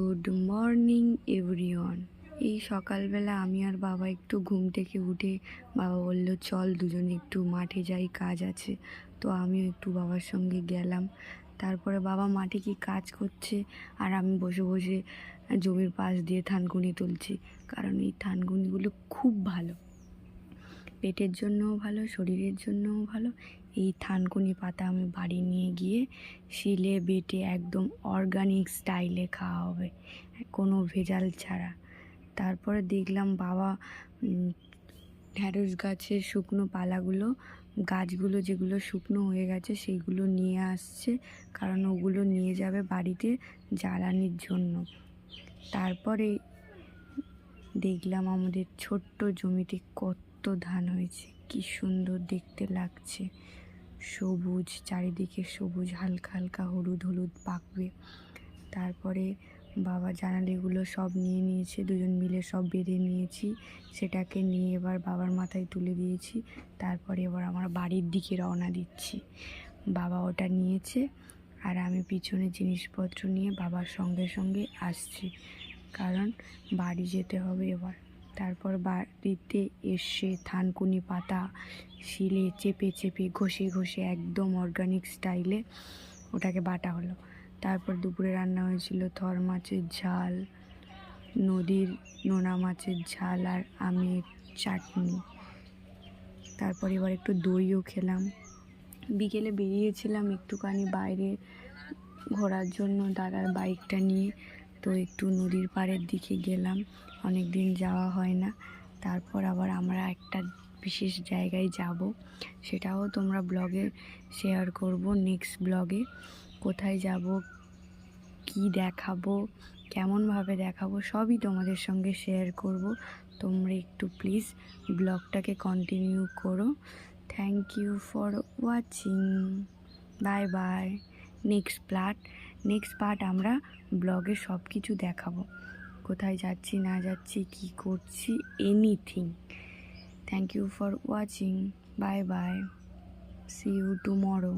Good morning everyone. এই সকালবেলা আমি আর বাবা একটু ঘুম থেকে উঠে বাবা বলল চল দুজনে একটু মাঠে যাই, কাজ আছে। তো আমিও একটু বাবার সঙ্গে গেলাম। তারপরে বাবা মাঠে কি কাজ করছে আর আমি বসে বসে জমির পাশ দিয়ে থানকুনি তুলছি, কারণ এই থানকুনিগুলো খুব ভালো, পেটের জন্যও ভালো, শরীরের জন্যও ভালো। এই থানকুনি পাতা আমি বাড়ি নিয়ে গিয়ে শিলে বেটে একদম অর্গানিক স্টাইলে খাওয়া হবে, কোনো ভেজাল ছাড়া। তারপরে দেখলাম বাবা ঢ্যাঁড়স গাছের শুকনো পালাগুলো, গাছগুলো যেগুলো শুকনো হয়ে গেছে সেইগুলো নিয়ে আসছে, কারণ ওগুলো নিয়ে যাবে বাড়িতে জ্বালানির জন্য। তারপরে দেখলাম আমাদের ছোট্ট জমিতে কত ধান হয়েছে, কি সুন্দর দেখতে লাগছে, সবুজ চারিদিকে, সবুজ হালকা হালকা হলুদ হলুদ পাকবে। তারপরে বাবা জানালাগুলো সব নিয়ে নিয়েছে, দুজন মিলে সব বেঁধে নিয়েছি, সেটাকে নিয়ে এবার বাবার মাথায় তুলে দিয়েছি। তারপরে এবার আমরা বাড়ির দিকে রওনা দিচ্ছি। বাবা ওটা নিয়েছে আর আমি পিছনে জিনিসপত্র নিয়ে বাবার সঙ্গে সঙ্গে আসছি, কারণ বাড়ি যেতে হবে এবার। তারপর বাড়িতে এসে থানকুনি পাতা শিলে চেপে চেপে ঘষে ঘষে একদম অর্গানিক স্টাইলে ওটাকে বাটা হলো। তারপর দুপুরে রান্না হয়েছিল থর মাছের ঝাল, নদীর নোনা মাছের ঝাল আর আমের চাটনি। তারপর এবার একটু দইও খেলাম। বিকেলে বেরিয়েছিলাম একটুখানি বাইরে ঘোরার জন্য দাদার বাইকটা নিয়ে, তো একটু নদীর পাড়ের দিকে গেলাম, অনেক দিন যাওয়া হয় না। তারপর আবার আমরা একটা বিশেষ জায়গায় যাব, সেটাও তোমরা ব্লগে শেয়ার করব, নেক্সট ব্লগে। কোথায় যাব, কি দেখাবো, কেমনভাবে দেখাবো, সবই তোমাদের সঙ্গে শেয়ার করব। তোমরা একটু প্লিজ ব্লগটাকে কন্টিনিউ করো। Thank you for watching, bye bye. Next part আমরা ব্লগে সব কিছু দেখাবো, কোথায় যাচ্ছি না যাচ্ছি, কি করছি, anything. Thank you for watching, bye bye, see you tomorrow.